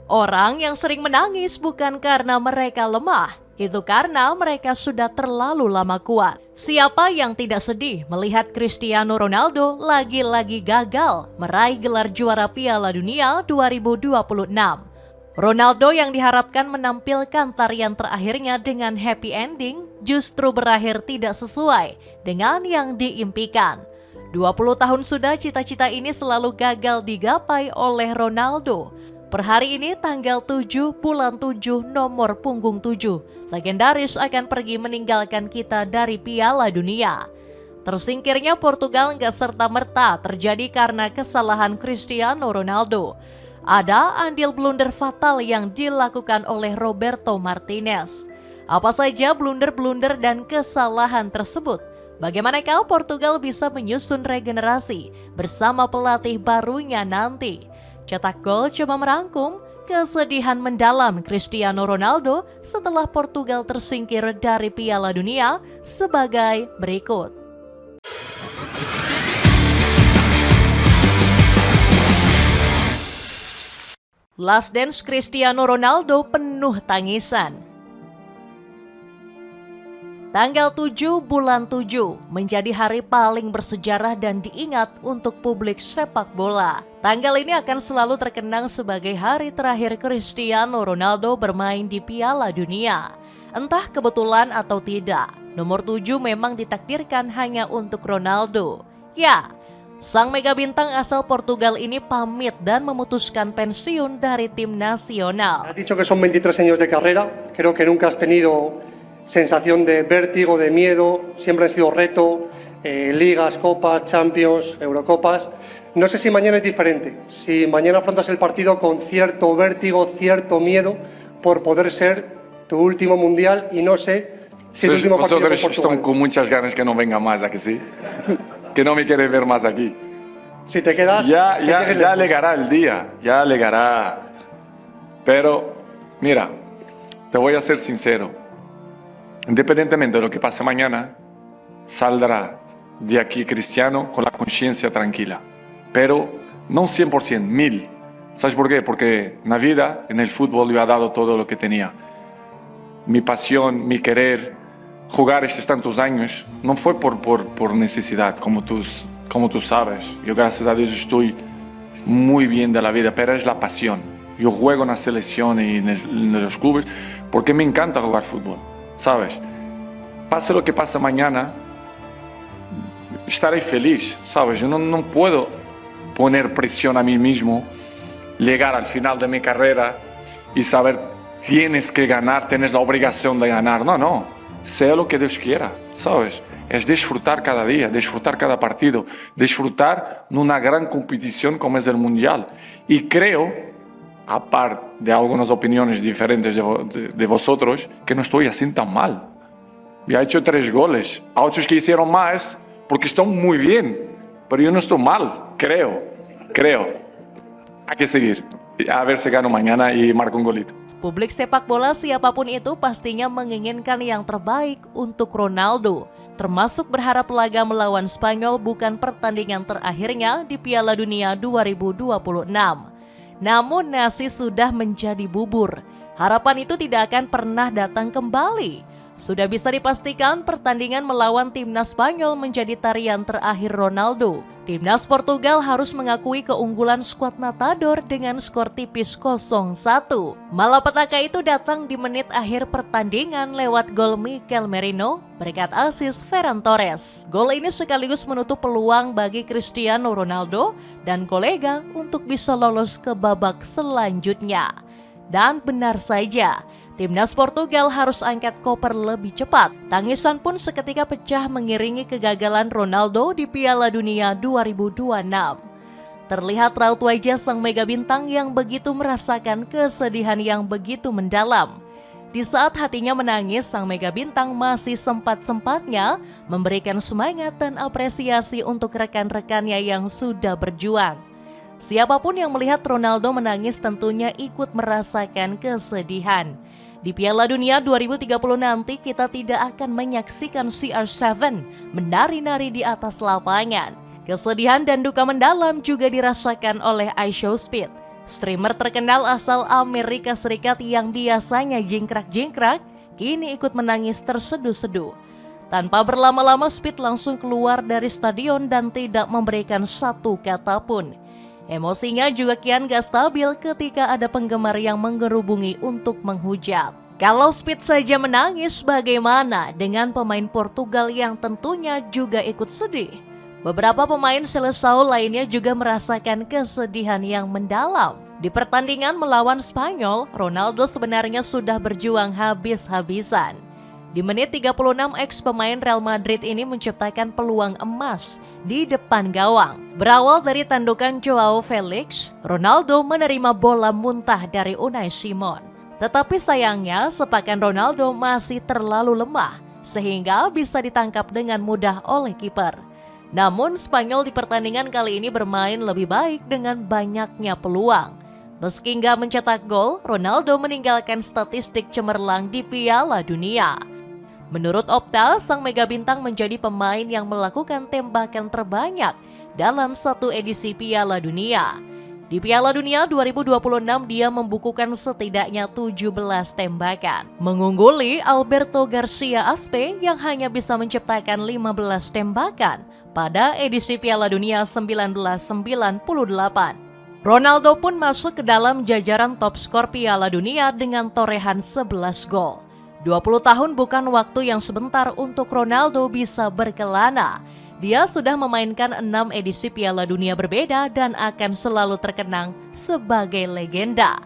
Orang yang sering menangis bukan karena mereka lemah, itu karena mereka sudah terlalu lama kuat. Siapa yang tidak sedih melihat Cristiano Ronaldo lagi-lagi gagal meraih gelar juara Piala Dunia 2026? Ronaldo yang diharapkan menampilkan tarian terakhirnya dengan happy ending justru berakhir tidak sesuai dengan yang diimpikan. 20 tahun sudah cita-cita ini selalu gagal digapai oleh Ronaldo. Per hari ini tanggal 7 bulan 7 nomor punggung 7, legendaris akan pergi meninggalkan kita dari Piala Dunia. Tersingkirnya Portugal nggak serta-merta terjadi karena kesalahan Cristiano Ronaldo. Ada andil blunder fatal yang dilakukan oleh Roberto Martinez. Apa saja blunder-blunder dan kesalahan tersebut? Bagaimanakah Portugal bisa menyusun regenerasi bersama pelatih barunya nanti? Cetak Gol coba merangkum kesedihan mendalam Cristiano Ronaldo setelah Portugal tersingkir dari Piala Dunia sebagai berikut. Last Dance Cristiano Ronaldo penuh tangisan. Tanggal 7 bulan 7 menjadi hari paling bersejarah dan diingat untuk publik sepak bola. Tanggal ini akan selalu terkenang sebagai hari terakhir Cristiano Ronaldo bermain di Piala Dunia. Entah kebetulan atau tidak, nomor 7 memang ditakdirkan hanya untuk Ronaldo. Ya, sang mega bintang asal Portugal ini pamit dan memutuskan pensiun dari tim nasional. Has dicho que son 23 años de carrera, creo que nunca has tenido sensación de vértigo, de miedo, siempre han sido reto, ligas, copas, champions, eurocopas. No sé si mañana es diferente, si mañana afrontas el partido con cierto vértigo, cierto miedo por poder ser tu último mundial y no sé si tu último partido con Vosotros Portugal. están con muchas ganas que no venga más, ¿a que sí? Que no me quiere ver más aquí. Si te quedas, Ya que llegues lejos. llegará el día, ya llegará. Pero, mira, te voy a ser sincero. Independientemente de lo que pase mañana, saldrá de aquí Cristiano con la conciencia tranquila. Pero no 100%, 1000%. ¿Sabes por qué? Porque en la vida, en el fútbol, yo he dado todo lo que tenía. Mi pasión, mi querer, jugar estos tantos años, no fue por necesidad, como tú sabes. Yo, gracias a Dios, estoy muy bien de la vida, pero es la pasión. Yo juego en la selección y en los clubes porque me encanta jugar fútbol, ¿sabes? Pase lo que pase mañana, estaré feliz, ¿sabes? Yo no puedo poner presión a mí mismo, llegar al final de mi carrera y saber tienes que ganar, tienes la obligación de ganar. No, sea lo que Dios quiera, ¿sabes? Es disfrutar cada día, disfrutar cada partido, disfrutar de una gran competición como es el Mundial. Y creo, aparte de algunas opiniones diferentes de vosotros, que no estoy así tan mal. Ya he hecho 3 goles, a otros que hicieron más, porque están muy bien, pero yo no estoy mal, creo. Hay que seguir, a ver si gano mañana y marco un golito. Publik sepak bola siapapun itu pastinya menginginkan yang terbaik untuk Ronaldo, termasuk berharap laga melawan Spanyol bukan pertandingan terakhirnya di Piala Dunia 2026. Namun nasi sudah menjadi bubur. Harapan itu tidak akan pernah datang kembali. Sudah bisa dipastikan pertandingan melawan timnas Spanyol menjadi tarian terakhir Ronaldo. Timnas Portugal harus mengakui keunggulan skuad Matador dengan skor tipis 0-1. Malapetaka itu datang di menit akhir pertandingan lewat gol Mikel Merino berkat asis Ferran Torres. Gol ini sekaligus menutup peluang bagi Cristiano Ronaldo dan kolega untuk bisa lolos ke babak selanjutnya. Dan benar saja, timnas Portugal harus angkat koper lebih cepat. Tangisan pun seketika pecah mengiringi kegagalan Ronaldo di Piala Dunia 2026. Terlihat raut wajah sang mega bintang yang begitu merasakan kesedihan yang begitu mendalam. Di saat hatinya menangis, sang mega bintang masih sempat-sempatnya memberikan semangat dan apresiasi untuk rekan-rekannya yang sudah berjuang. Siapapun yang melihat Ronaldo menangis tentunya ikut merasakan kesedihan. Di Piala Dunia 2030 nanti kita tidak akan menyaksikan CR7 menari-nari di atas lapangan. Kesedihan dan duka mendalam juga dirasakan oleh iShowSpeed, streamer terkenal asal Amerika Serikat yang biasanya jingkrak-jingkrak, kini ikut menangis terseduh-seduh. Tanpa berlama-lama, Speed langsung keluar dari stadion dan tidak memberikan satu kata pun. Emosinya juga kian gak stabil ketika ada penggemar yang menggerubungi untuk menghujat. Kalau Speed saja menangis, bagaimana dengan pemain Portugal yang tentunya juga ikut sedih? Beberapa pemain Seleção lainnya juga merasakan kesedihan yang mendalam. Di pertandingan melawan Spanyol, Ronaldo sebenarnya sudah berjuang habis-habisan. Di menit 36, ex-pemain Real Madrid ini menciptakan peluang emas di depan gawang. Berawal dari tandukan Joao Felix, Ronaldo menerima bola muntah dari Unai Simon. Tetapi sayangnya, sepakan Ronaldo masih terlalu lemah, sehingga bisa ditangkap dengan mudah oleh kiper. Namun Spanyol di pertandingan kali ini bermain lebih baik dengan banyaknya peluang. Meski nggak mencetak gol, Ronaldo meninggalkan statistik cemerlang di Piala Dunia. Menurut Opta, sang mega bintang menjadi pemain yang melakukan tembakan terbanyak dalam satu edisi Piala Dunia. Di Piala Dunia 2026 dia membukukan setidaknya 17 tembakan, mengungguli Alberto Garcia Aspe yang hanya bisa menciptakan 15 tembakan pada edisi Piala Dunia 1998. Ronaldo pun masuk ke dalam jajaran top skor Piala Dunia dengan torehan 11 gol. 20 tahun bukan waktu yang sebentar untuk Ronaldo bisa berkelana. Dia sudah memainkan 6 edisi Piala Dunia berbeda dan akan selalu terkenang sebagai legenda.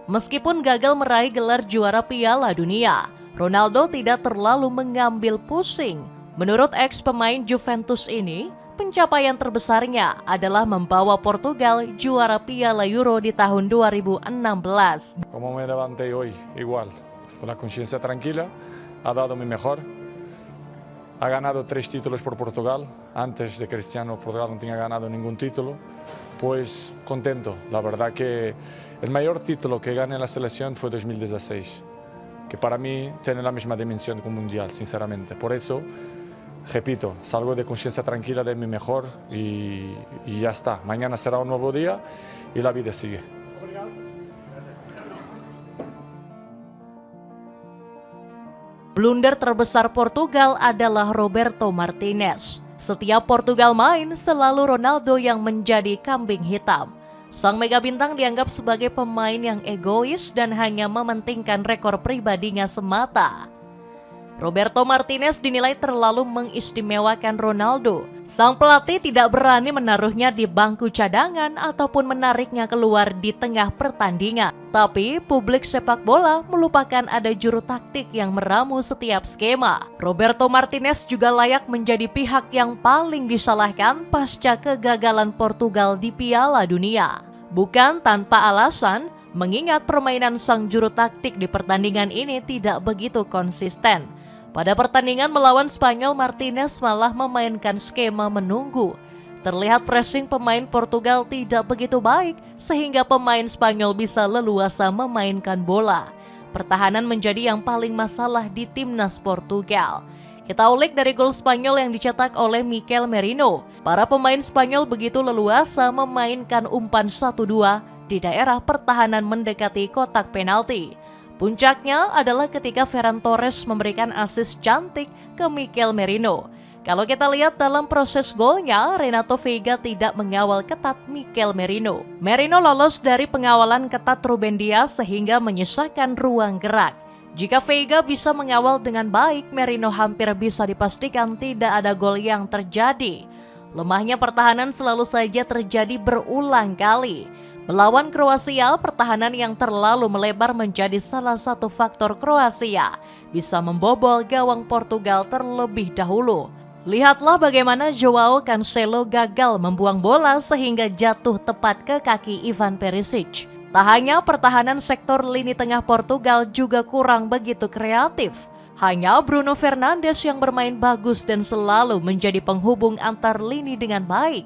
Meskipun gagal meraih gelar juara Piala Dunia, Ronaldo tidak terlalu mengambil pusing. Menurut ex-pemain Juventus ini, pencapaian terbesarnya adalah membawa Portugal juara Piala Euro di tahun 2016. Como me levanté hoy, igual, con la conciencia tranquila, ha dado mi mejor. Ha ganado 3 títulos por Portugal. Antes de Cristiano, Portugal no tenía ganado ningún título. Pues contento. La verdad que el mayor título que gané en la selección fue 2016, que para mí tiene la misma dimensión que un mundial, sinceramente. Por eso, repito, salgo de conciencia tranquila de mi mejor y ya está. Mañana será un nuevo día y la vida sigue. Blunder terbesar Portugal adalah Roberto Martinez. Setiap Portugal main, selalu Ronaldo yang menjadi kambing hitam. Sang mega bintang dianggap sebagai pemain yang egois dan hanya mementingkan rekor pribadinya semata. Roberto Martinez dinilai terlalu mengistimewakan Ronaldo. Sang pelatih tidak berani menaruhnya di bangku cadangan ataupun menariknya keluar di tengah pertandingan. Tapi publik sepak bola melupakan ada juru taktik yang meramu setiap skema. Roberto Martinez juga layak menjadi pihak yang paling disalahkan pasca kegagalan Portugal di Piala Dunia. Bukan tanpa alasan, mengingat permainan sang juru taktik di pertandingan ini tidak begitu konsisten. Pada pertandingan melawan Spanyol, Martinez malah memainkan skema menunggu. Terlihat pressing pemain Portugal tidak begitu baik sehingga pemain Spanyol bisa leluasa memainkan bola. Pertahanan menjadi yang paling masalah di timnas Portugal. Kita ulik dari gol Spanyol yang dicetak oleh Mikel Merino. Para pemain Spanyol begitu leluasa memainkan umpan 1-2 di daerah pertahanan mendekati kotak penalti. Puncaknya adalah ketika Ferran Torres memberikan assist cantik ke Mikel Merino. Kalau kita lihat dalam proses golnya, Renato Veiga tidak mengawal ketat Mikel Merino. Merino lolos dari pengawalan ketat Ruben Dias sehingga menyisakan ruang gerak. Jika Veiga bisa mengawal dengan baik, Merino hampir bisa dipastikan tidak ada gol yang terjadi. Lemahnya pertahanan selalu saja terjadi berulang kali. Melawan Kroasia, pertahanan yang terlalu melebar menjadi salah satu faktor Kroasia bisa membobol gawang Portugal terlebih dahulu. Lihatlah bagaimana Joao Cancelo gagal membuang bola sehingga jatuh tepat ke kaki Ivan Perisic. Tak hanya pertahanan sektor lini tengah Portugal juga kurang begitu kreatif. Hanya Bruno Fernandes yang bermain bagus dan selalu menjadi penghubung antar lini dengan baik.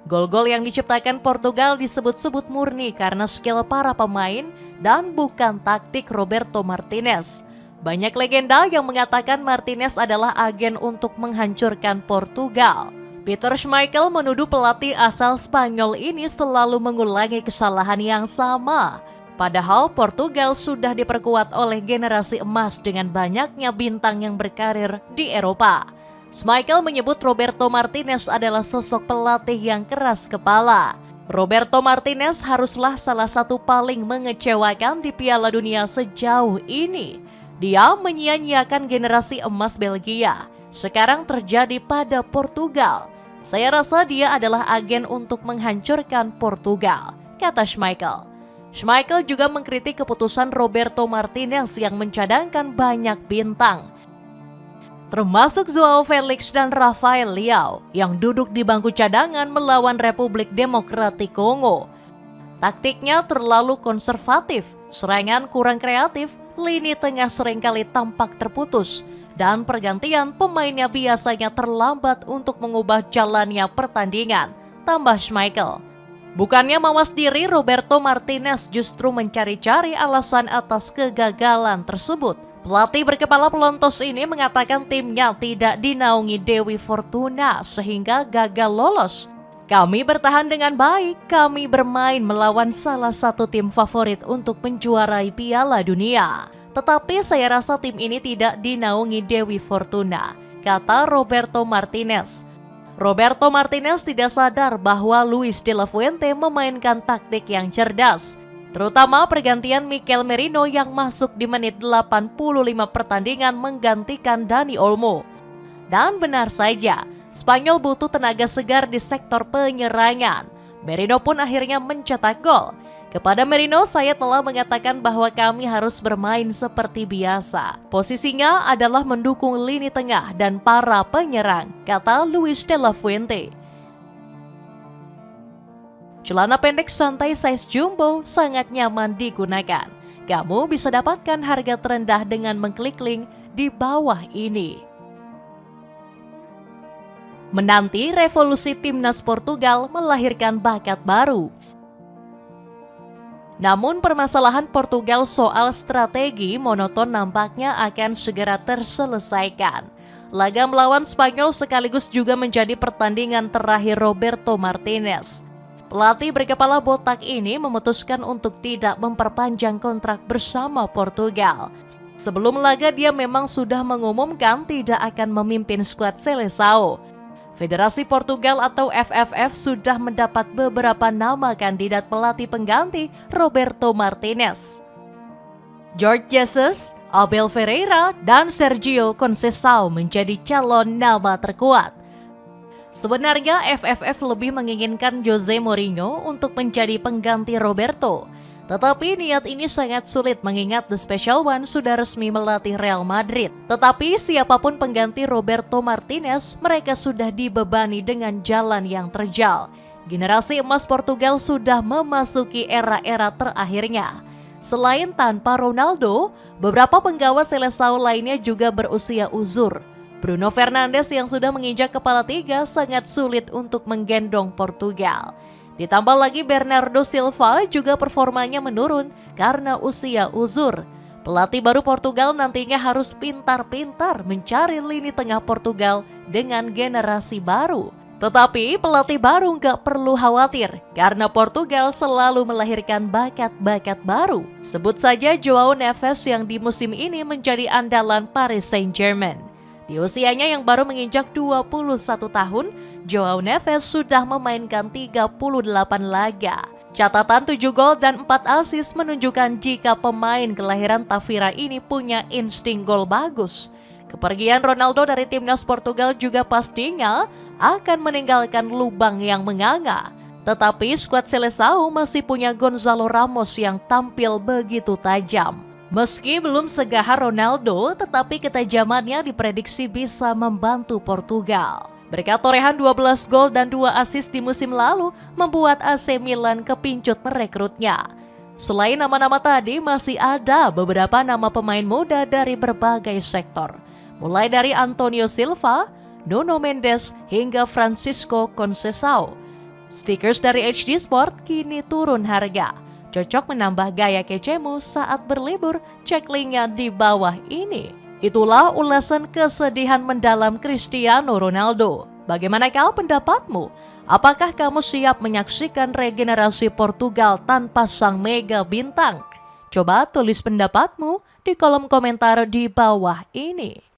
Gol-gol yang diciptakan Portugal disebut-sebut murni karena skill para pemain dan bukan taktik Roberto Martinez. Banyak legenda yang mengatakan Martinez adalah agen untuk menghancurkan Portugal. Peter Schmeichel menuduh pelatih asal Spanyol ini selalu mengulangi kesalahan yang sama. Padahal Portugal sudah diperkuat oleh generasi emas dengan banyaknya bintang yang berkarir di Eropa. Schmeichel menyebut Roberto Martinez adalah sosok pelatih yang keras kepala. Roberto Martinez haruslah salah satu paling mengecewakan di Piala Dunia sejauh ini. Dia menyia-nyiakan generasi emas Belgia. Sekarang terjadi pada Portugal. Saya rasa dia adalah agen untuk menghancurkan Portugal, kata Schmeichel. Schmeichel juga mengkritik keputusan Roberto Martinez yang mencadangkan banyak bintang, termasuk Joao Felix dan Rafael Leao yang duduk di bangku cadangan melawan Republik Demokratik Kongo. Taktiknya terlalu konservatif, serangan kurang kreatif, lini tengah seringkali tampak terputus, dan pergantian pemainnya biasanya terlambat untuk mengubah jalannya pertandingan, tambah Schmeichel. Bukannya mawas diri, Roberto Martinez justru mencari-cari alasan atas kegagalan tersebut. Pelatih berkepala pelontos ini mengatakan timnya tidak dinaungi Dewi Fortuna sehingga gagal lolos. Kami bertahan dengan baik, kami bermain melawan salah satu tim favorit untuk menjuarai Piala Dunia. Tetapi saya rasa tim ini tidak dinaungi Dewi Fortuna, kata Roberto Martinez. Roberto Martinez tidak sadar bahwa Luis de la Fuente memainkan taktik yang cerdas, terutama pergantian Mikel Merino yang masuk di menit 85 pertandingan menggantikan Dani Olmo. Dan benar saja, Spanyol butuh tenaga segar di sektor penyerangan. Merino pun akhirnya mencetak gol. Kepada Merino, saya telah mengatakan bahwa kami harus bermain seperti biasa. Posisinya adalah mendukung lini tengah dan para penyerang, kata Luis de la Fuente. Celana pendek santai size jumbo sangat nyaman digunakan. Kamu bisa dapatkan harga terendah dengan mengklik link di bawah ini. Menanti revolusi timnas Portugal melahirkan bakat baru. Namun permasalahan Portugal soal strategi monoton nampaknya akan segera terselesaikan. Laga melawan Spanyol sekaligus juga menjadi pertandingan terakhir Roberto Martinez. Pelatih berkepala botak ini memutuskan untuk tidak memperpanjang kontrak bersama Portugal. Sebelum laga dia memang sudah mengumumkan tidak akan memimpin skuad Seleção. Federasi Portugal atau FFF sudah mendapat beberapa nama kandidat pelatih pengganti Roberto Martinez. Jorge Jesus, Abel Ferreira, dan Sergio Conceição menjadi calon nama terkuat. Sebenarnya FFF lebih menginginkan Jose Mourinho untuk menjadi pengganti Roberto. Tetapi niat ini sangat sulit mengingat The Special One sudah resmi melatih Real Madrid. Tetapi siapapun pengganti Roberto Martinez, mereka sudah dibebani dengan jalan yang terjal. Generasi emas Portugal sudah memasuki era-era terakhirnya. Selain tanpa Ronaldo, beberapa penggawa Seleção lainnya juga berusia uzur. Bruno Fernandes yang sudah menginjak kepala 3 sangat sulit untuk menggendong Portugal. Ditambah lagi Bernardo Silva juga performanya menurun karena usia uzur. Pelatih baru Portugal nantinya harus pintar-pintar mencari lini tengah Portugal dengan generasi baru. Tetapi pelatih baru nggak perlu khawatir karena Portugal selalu melahirkan bakat-bakat baru. Sebut saja Joao Neves yang di musim ini menjadi andalan Paris Saint-Germain. Di usianya yang baru menginjak 21 tahun, Joao Neves sudah memainkan 38 laga. Catatan 7 gol dan 4 assist menunjukkan jika pemain kelahiran Tavira ini punya insting gol bagus. Kepergian Ronaldo dari timnas Portugal juga pastinya akan meninggalkan lubang yang menganga. Tetapi skuad Seleção masih punya Gonzalo Ramos yang tampil begitu tajam. Meski belum segahar Ronaldo, tetapi ketajamannya diprediksi bisa membantu Portugal. Berkat torehan 12 gol dan 2 assist di musim lalu, membuat AC Milan kepincut merekrutnya. Selain nama-nama tadi, masih ada beberapa nama pemain muda dari berbagai sektor. Mulai dari Antonio Silva, Nuno Mendes, hingga Francisco Conceição. Stickers dari HD Sport kini turun harga. Cocok menambah gaya kecemu saat berlibur, cek linknya di bawah ini. Itulah ulasan kesedihan mendalam Cristiano Ronaldo. Bagaimanakah pendapatmu? Apakah kamu siap menyaksikan regenerasi Portugal tanpa sang mega bintang? Coba tulis pendapatmu di kolom komentar di bawah ini.